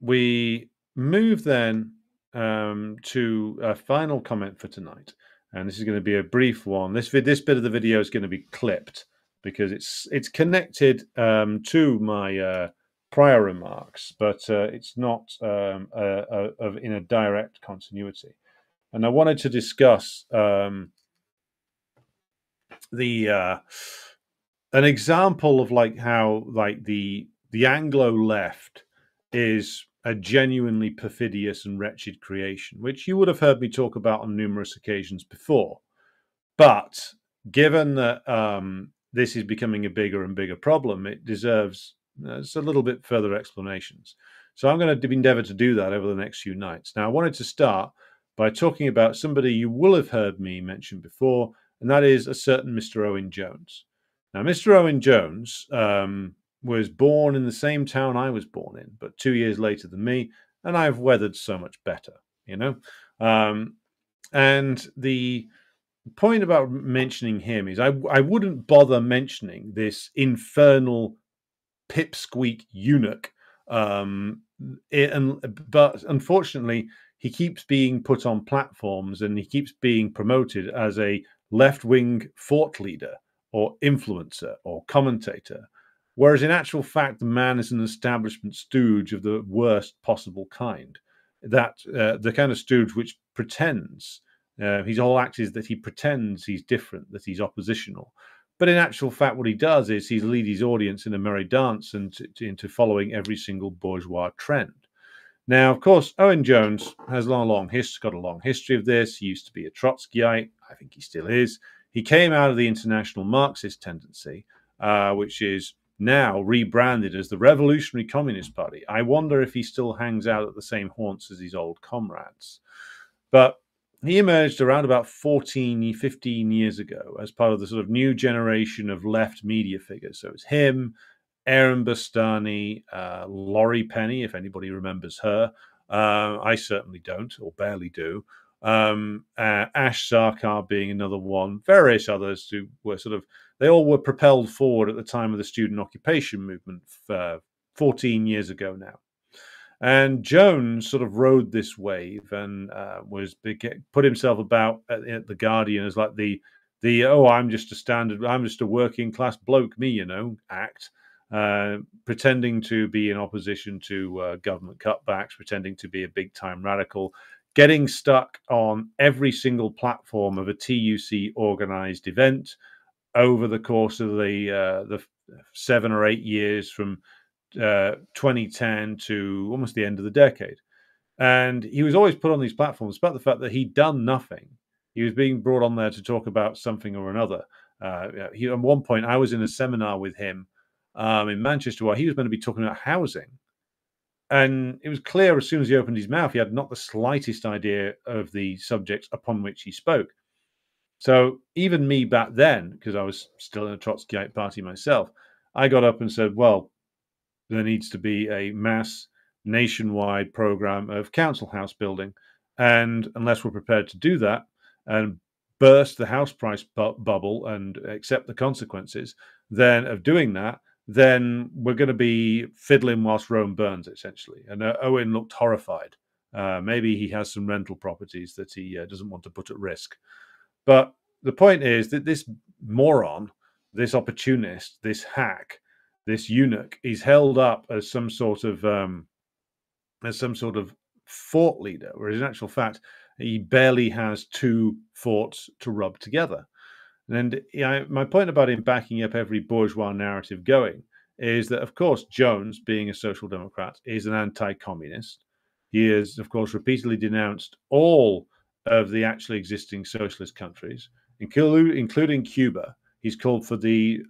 we move then to a final comment for tonight, and this is going to be a brief one. This bit of the video is going to be clipped because it's connected to my prior remarks, but it's not in a direct continuity. And I wanted to discuss the an example of like how like the Anglo left is a genuinely perfidious and wretched creation, which you would have heard me talk about on numerous occasions before. But given that this is becoming a bigger and bigger problem, it deserves a little bit further explanations. So I'm going to endeavor to do that over the next few nights. Now, I wanted to start by talking about somebody you will have heard me mention before, and that is a certain Mr. Owen Jones. Now, Mr. Owen Jones was born in the same town I was born in, but 2 years later than me, and I've weathered so much better, you know? And the point about mentioning him is I wouldn't bother mentioning this infernal pipsqueak eunuch. But unfortunately, he keeps being put on platforms and he keeps being promoted as a left-wing thought leader or influencer or commentator, whereas in actual fact, the man is an establishment stooge of the worst possible kind. That the kind of stooge which pretends his whole act is that he pretends he's different, that he's oppositional. But in actual fact, what he does is he leads his audience in a merry dance and into following every single bourgeois trend. Now, of course, Owen Jones has got a long history of this. He used to be a Trotskyite. I think he still is. He came out of the international Marxist tendency, which is now rebranded as the Revolutionary Communist Party. I wonder if he still hangs out at the same haunts as his old comrades. But he emerged around about 15 years ago as part of the sort of new generation of left media figures. So it's him, Aaron Bastani, Laurie Penny, if anybody remembers her. I certainly don't, or barely do. Ash Sarkar being another one. Various others who were they all were propelled forward at the time of the student occupation movement 14 years ago now. And Jones sort of rode this wave and put himself about at the Guardian as like I'm just a working class bloke, act, pretending to be in opposition to government cutbacks, pretending to be a big time radical, getting stuck on every single platform of a TUC organized event over the course of the 7 or 8 years from 2010 to almost the end of the decade. And he was always put on these platforms, despite the fact that he'd done nothing. He was being brought on there to talk about something or another. At one point, I was in a seminar with him in Manchester where he was going to be talking about housing. And it was clear as soon as he opened his mouth, he had not the slightest idea of the subjects upon which he spoke. So even me back then, because I was still in a Trotskyite party myself, I got up and said, well, there needs to be a mass nationwide program of council house building. And unless we're prepared to do that and burst the house price bubble and accept the consequences then of doing that, then we're going to be fiddling whilst Rome burns, essentially. And Owen looked horrified. Maybe he has some rental properties that he doesn't want to put at risk. But the point is that this moron, this opportunist, this hack, this eunuch is held up as some sort of thought leader, whereas in actual fact he barely has two thoughts to rub together. And my point about him backing up every bourgeois narrative going is that, of course, Jones, being a social democrat, is an anti-communist. He has, of course, repeatedly denounced all of the actually existing socialist countries, including Cuba. He's called for the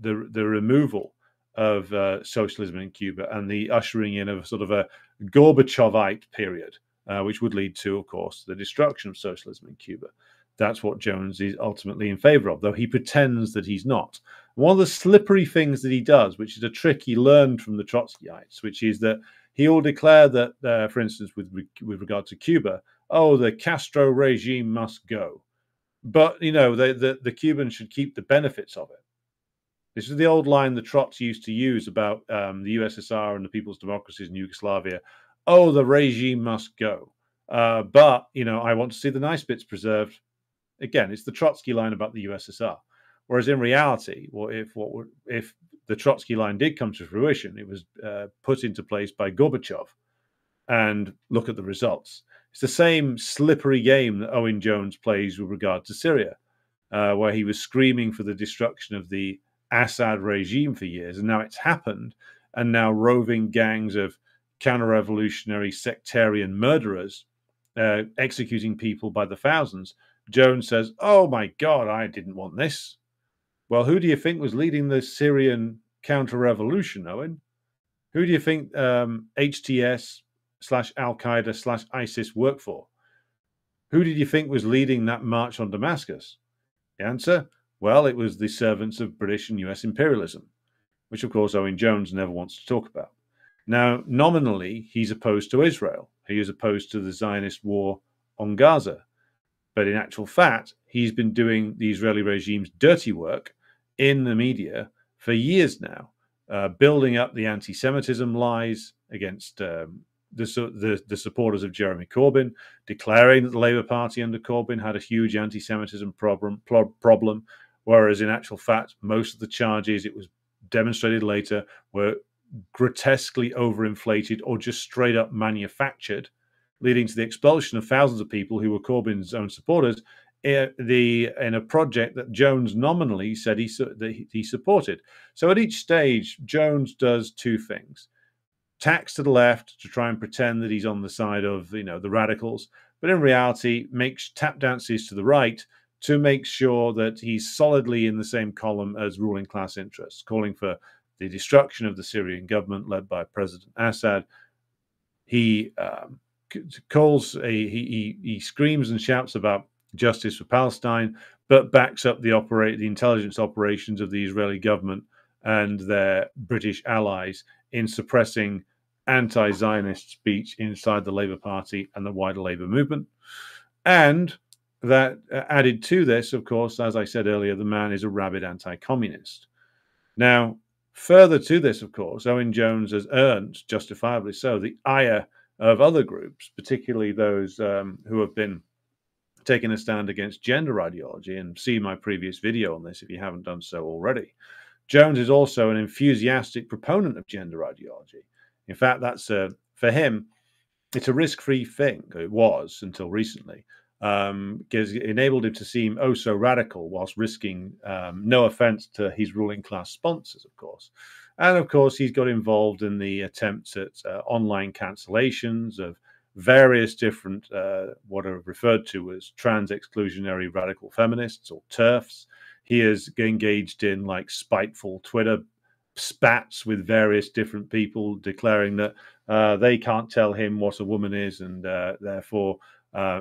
removal of socialism in Cuba and the ushering in of sort of a Gorbachevite period, which would lead to, of course, the destruction of socialism in Cuba. That's what Jones is ultimately in favor of, though he pretends that he's not. One of the slippery things that he does, which is a trick he learned from the Trotskyites, which is that he will declare that, for instance, with regard to Cuba, the Castro regime must go. But, the Cubans should keep the benefits of it. This is the old line the Trots used to use about the USSR and the people's democracies in Yugoslavia. Oh, the regime must go. But, I want to see the nice bits preserved. Again, it's the Trotsky line about the USSR. Whereas in reality, if the Trotsky line did come to fruition, it was put into place by Gorbachev. And look at the results. It's the same slippery game that Owen Jones plays with regard to Syria, where he was screaming for the destruction of the Assad regime for years, and now it's happened, and now roving gangs of counter-revolutionary sectarian murderers executing people by the thousands. Jones says, "Oh my God, I didn't want this." Well, who do you think was leading the Syrian counter-revolution, Owen? Who do you think HTS/Al-Qaeda/ISIS work for? Who did you think was leading that march on Damascus? The answer? Well, it was the servants of British and US imperialism, which of course Owen Jones never wants to talk about. Now, nominally, he's opposed to Israel. He is opposed to the Zionist war on Gaza. But in actual fact, he's been doing the Israeli regime's dirty work in the media for years now, building up the anti-Semitism lies against the supporters of Jeremy Corbyn, declaring that the Labour Party under Corbyn had a huge anti-Semitism problem, whereas in actual fact, most of the charges, it was demonstrated later, were grotesquely overinflated or just straight up manufactured, leading to the expulsion of thousands of people who were Corbyn's own supporters in a project that Jones nominally said he supported. So at each stage, Jones does two things: tacks to the left to try and pretend that he's on the side of the radicals, but in reality makes tap dances to the right to make sure that he's solidly in the same column as ruling class interests, calling for the destruction of the Syrian government led by President Assad. He he screams and shouts about justice for Palestine, but backs up the intelligence operations of the Israeli government and their British allies in suppressing anti-Zionist speech inside the Labour Party and the wider Labour movement. And that added to this, of course, as I said earlier, the man is a rabid anti-communist. Now, further to this, of course, Owen Jones has earned, justifiably so, the ire of other groups, particularly those who have been taking a stand against gender ideology, and see my previous video on this if you haven't done so already. Jones is also an enthusiastic proponent of gender ideology. In fact, that's for him, it's a risk-free thing. It was until recently, because it enabled him to seem oh so radical whilst risking no offense to his ruling class sponsors, of course. And of course, he's got involved in the attempts at online cancellations of various different, what are referred to as trans exclusionary radical feminists or TERFs. He is engaged in spiteful Twitter spats with various different people, declaring that they can't tell him what a woman is, and therefore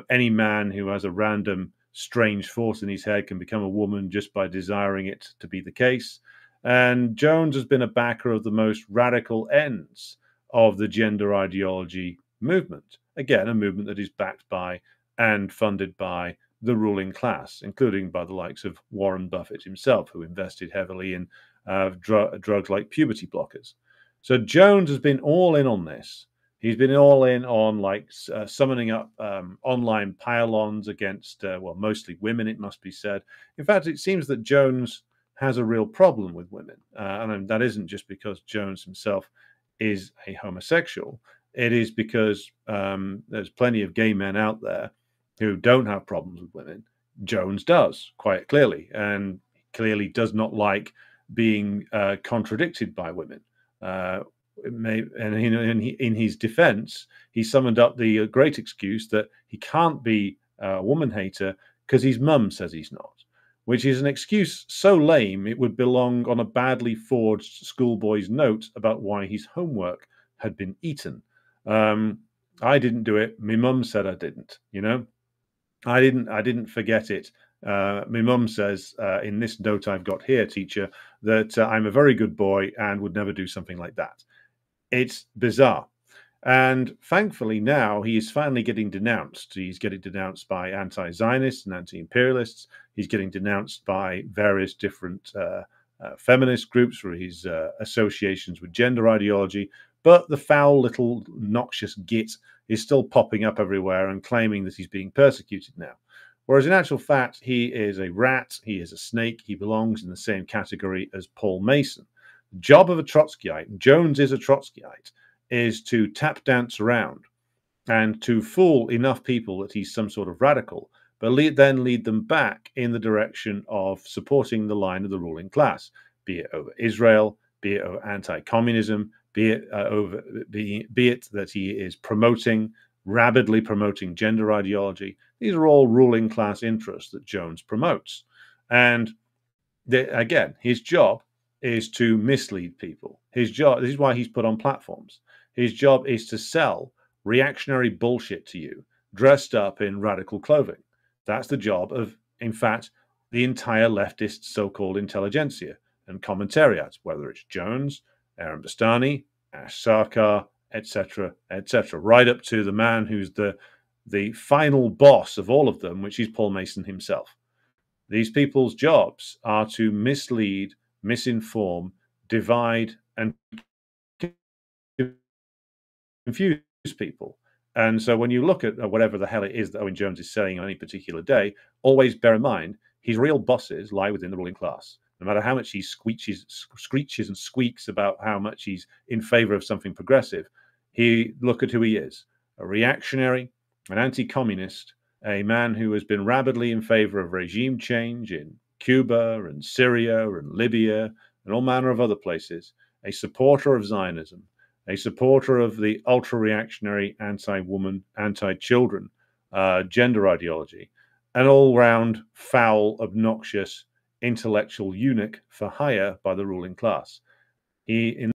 any man who has a random strange thought in his head can become a woman just by desiring it to be the case. And Jones has been a backer of the most radical ends of the gender ideology movement. Again, a movement that is backed by and funded by the ruling class, including by the likes of Warren Buffett himself, who invested heavily in drugs like puberty blockers. So Jones has been all in on this. He's been all in on summoning up online pile-ons against, mostly women, it must be said. In fact, it seems that Jones has a real problem with women. And that isn't just because Jones himself is a homosexual. It is because there's plenty of gay men out there who don't have problems with women. Jones does, quite clearly, and clearly does not like being contradicted by women. In his defense, he summoned up the great excuse that he can't be a woman hater because his mum says he's not, which is an excuse so lame it would belong on a badly forged schoolboy's note about why his homework had been eaten. I didn't do it. My mum said I didn't. I didn't forget it. My mum says in this note I've got here, teacher, that I'm a very good boy and would never do something like that. It's bizarre. And thankfully now he is finally getting denounced. He's getting denounced by anti-Zionists and anti-imperialists. He's getting denounced by various different feminist groups, for his associations with gender ideology. But the foul little noxious git is still popping up everywhere and claiming that he's being persecuted now. Whereas in actual fact, he is a rat, he is a snake, he belongs in the same category as Paul Mason. The job of a Trotskyite, and Jones is a Trotskyite, is to tap dance around and to fool enough people that he's some sort of radical, but then lead them back in the direction of supporting the line of the ruling class, be it over Israel, be it over anti-communism, be it that he is rabidly promoting gender ideology. These are all ruling class interests that Jones promotes. And again, his job is to mislead people. This is why he's put on platforms. His job is to sell reactionary bullshit to you, dressed up in radical clothing. That's the job of, in fact, the entire leftist so-called intelligentsia and commentariat, whether it's Jones, Aaron Bastani, Ash Sarkar, etc., etc., right up to the man who's the final boss of all of them, which is Paul Mason himself. These people's jobs are to mislead, misinform, divide, and confuse people. And so when you look at whatever the hell it is that Owen Jones is saying on any particular day, always bear in mind his real bosses lie within the ruling class. No matter how much he screeches and squeaks about how much he's in favor of something progressive, look at who he is: a reactionary, an anti-communist, a man who has been rabidly in favor of regime change in Cuba and Syria and Libya and all manner of other places, a supporter of Zionism, a supporter of the ultra-reactionary anti-woman, anti-children gender ideology, an all-round foul, obnoxious, intellectual eunuch for hire by the ruling class. In